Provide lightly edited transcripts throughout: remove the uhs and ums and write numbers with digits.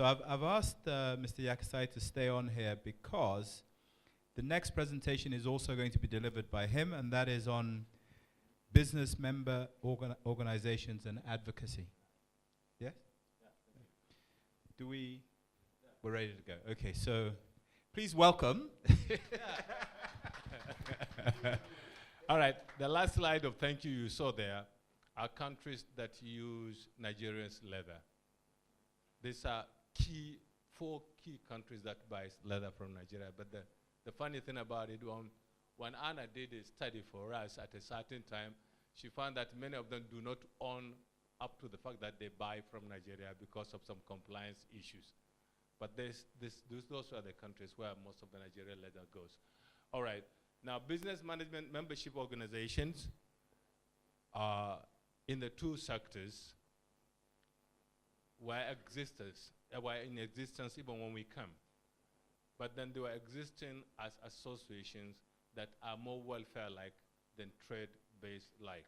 So I've asked Mr. Yakasai to stay on here because the next presentation is also going to be delivered by him, and that is on business member organizations and advocacy. Yes? Yeah. We're ready to go. Okay, so please welcome. All right, the last slide of thank you saw there are countries that use Nigeria's leather. These are four key countries that buy leather from Nigeria. But the funny thing about it, when Anna did a study for us at a certain time, she found that many of them do not own up to the fact that they buy from Nigeria because of some compliance issues. But those are the countries where most of the Nigerian leather goes. All right. Now, business management membership organizations in the two sectors were in existence even when we come. But then they were existing as associations that are more welfare-like than trade-based like.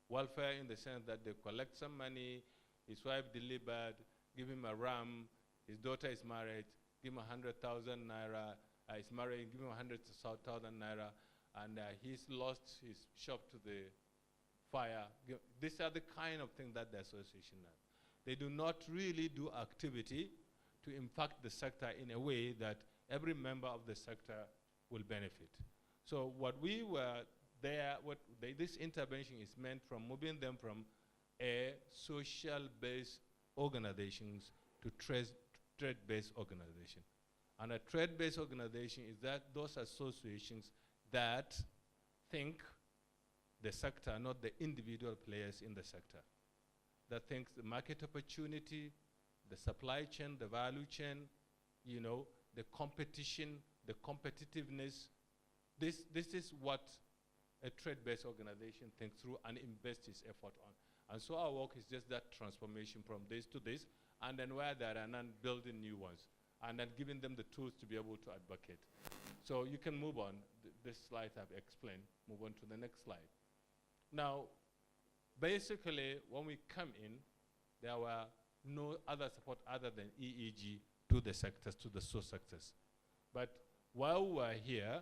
Welfare in the sense that they collect some money, his wife delivered, give him a ram, his daughter is married, give him 100,000 naira, he's married, give him 100,000 naira, and he's lost his shop to the fire. These are the kind of things that the association does. They do not really do activity to impact the sector in a way that every member of the sector will benefit. So what we were there, this intervention is meant from moving them from a social-based organizations to trade-based organization. And a trade-based organization is that those associations that think the sector, not the individual players in the sector. That thinks the market opportunity, the supply chain, the value chain, the competition, the competitiveness. This is what a trade-based organization thinks through and invests its effort on. And so our work is just that transformation from this to this, and then where there are none, building new ones, and then giving them the tools to be able to advocate. So you can move on. This slide I've explained. Move on to the next slide. Now, basically, when we come in, there were no other support other than EEG to the sectors, to the source sectors. But while we were here,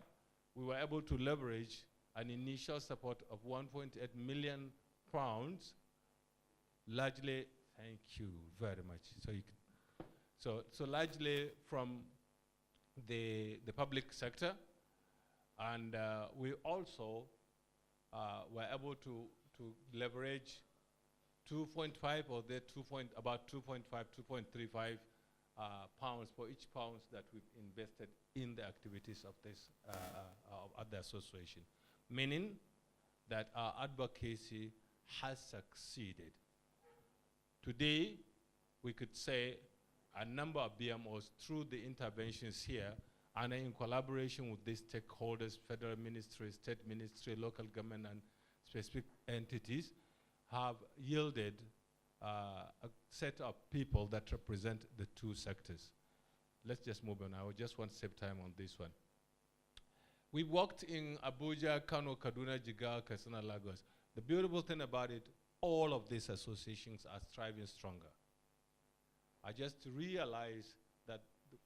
we were able to leverage an initial support of 1.8 million pounds, largely, thank you very much. So largely from the public sector, and we also were able to leverage 2.5 or about 2.5, 2.35 pounds for each pounds that we've invested in the activities of this of the association, meaning that our advocacy has succeeded. Today, we could say a number of BMOs through the interventions here and in collaboration with these stakeholders, federal ministry, state ministry, local government, and specific entities, have yielded a set of people that represent the two sectors. Let's just move on. I just want to save time on this one. We worked in Abuja, Kano, Kaduna, Jigawa, Katsina, Lagos. The beautiful thing about it, all of these associations are thriving stronger. I just realized that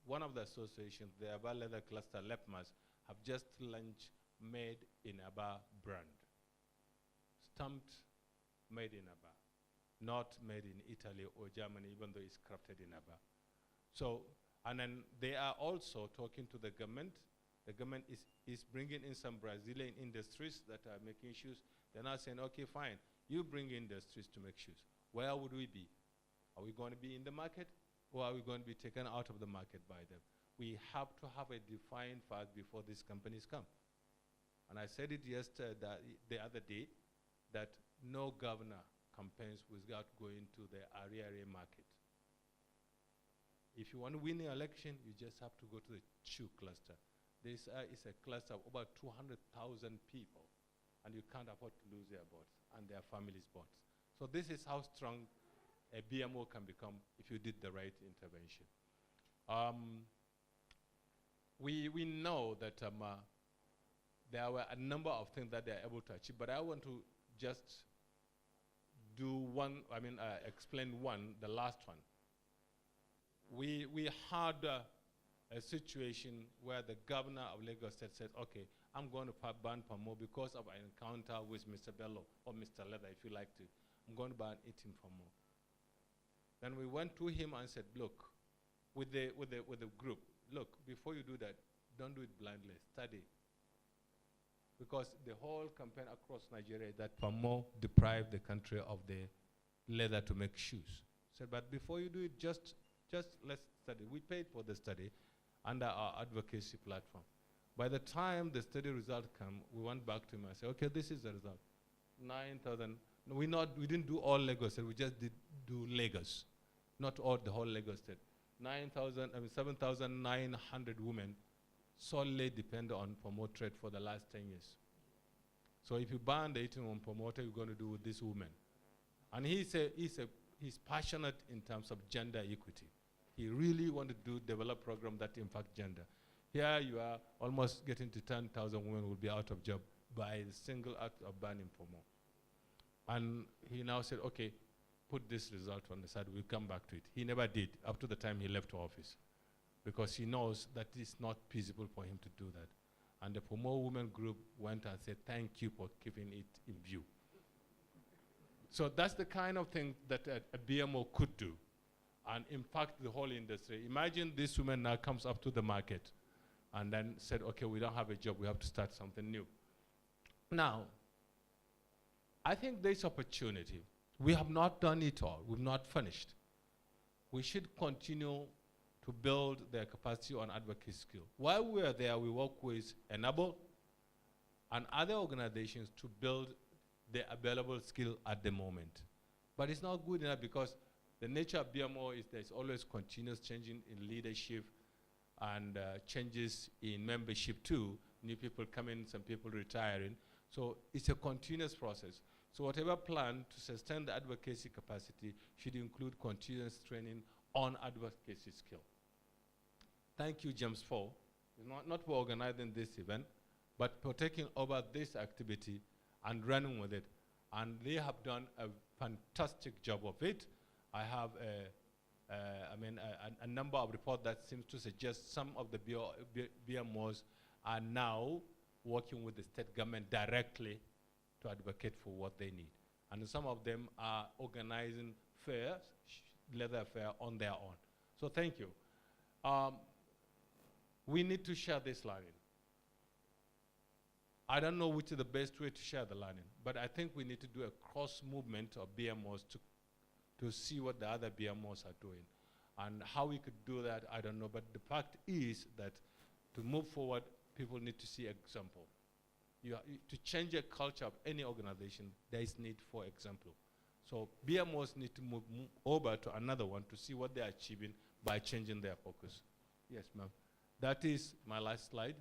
one of the associations, the Aba Leather Cluster, LEPMAS, have just launched Made in Aba brand. Stamped Made in Aba, not made in Italy or Germany, even though it's crafted in Aba. So, and then they are also talking to the government. The government is bringing in some Brazilian industries that are making shoes. They're now saying, okay, fine, you bring industries to make shoes. Where would we be? Are we going to be in the market, or are we going to be taken out of the market by them? We have to have a defined path before these companies come. And I said it yesterday, the other day, that no governor campaigns without going to the area market. If you want to win the election, you just have to go to the shoe cluster. This is a cluster of about 200,000 people, and you can't afford to lose their boards and their families' boards. So this is how strong a BMO can become if you did the right intervention. We know that there were a number of things that they're able to achieve, but I want to just do one, explain one, the last one. we had a situation where the governor of Lagos State said, okay, I'm going to ban palm oil because of an encounter with Mr. Bello, or Mr. Leather, if you like to. I'm going to ban eating palm oil. Then we went to him and said, look, with the group, look, before you do that, don't do it blindly, study. Because the whole campaign across Nigeria is that palm oil deprived the country of the leather to make shoes. Said, but before you do it, just let's study. We paid for the study under our advocacy platform. By the time the study result came, we went back to him and said, okay, this is the result. 9,000. No, we didn't do all Lagos State. We just did do Lagos, not all the whole Lagos State. 7,900 women solely depend on palm oil trade for the last 10 years. So if you ban the eating on palm oil, what are you going to do with these women? And he's passionate in terms of gender equity. He really wants to develop program that impact gender. Here you are almost getting to 10,000 women will be out of job by the single act of banning palm oil. And he now said, okay, put this result on the side, we'll come back to it. He never did up to the time he left office, because he knows that it's not feasible for him to do that. And the palm oil women group went and said, thank you for keeping it in view. So that's the kind of thing that a BMO could do and impact the whole industry. Imagine this woman now comes up to the market and then said, okay, we don't have a job, we have to start something new. Now, I think there's opportunity. We have not done it all. We've not finished. We should continue to build their capacity on advocacy skill. While we are there, we work with Enable and other organizations to build the available skill at the moment. But it's not good enough, because the nature of BMO is there's always continuous changing in leadership and changes in membership too. New people coming, some people retiring. So it's a continuous process. So whatever plan to sustain the advocacy capacity should include continuous training on advocacy skill. Thank you, James, not for organizing this event, but for taking over this activity and running with it. And they have done a fantastic job of it. I have a number of reports that seems to suggest some of the BMOs are now working with the state government directly to advocate for what they need. And some of them are organizing fairs, leather fair on their own. So thank you. We need to share this learning. I don't know which is the best way to share the learning, but I think we need to do a cross movement of BMOs to see what the other BMOs are doing. And how we could do that, I don't know, but the fact is that to move forward, people need to see example. To change a culture of any organization, there is need for example. So BMOs need to move over to another one to see what they're achieving by changing their focus. Yes, ma'am. That is my last slide.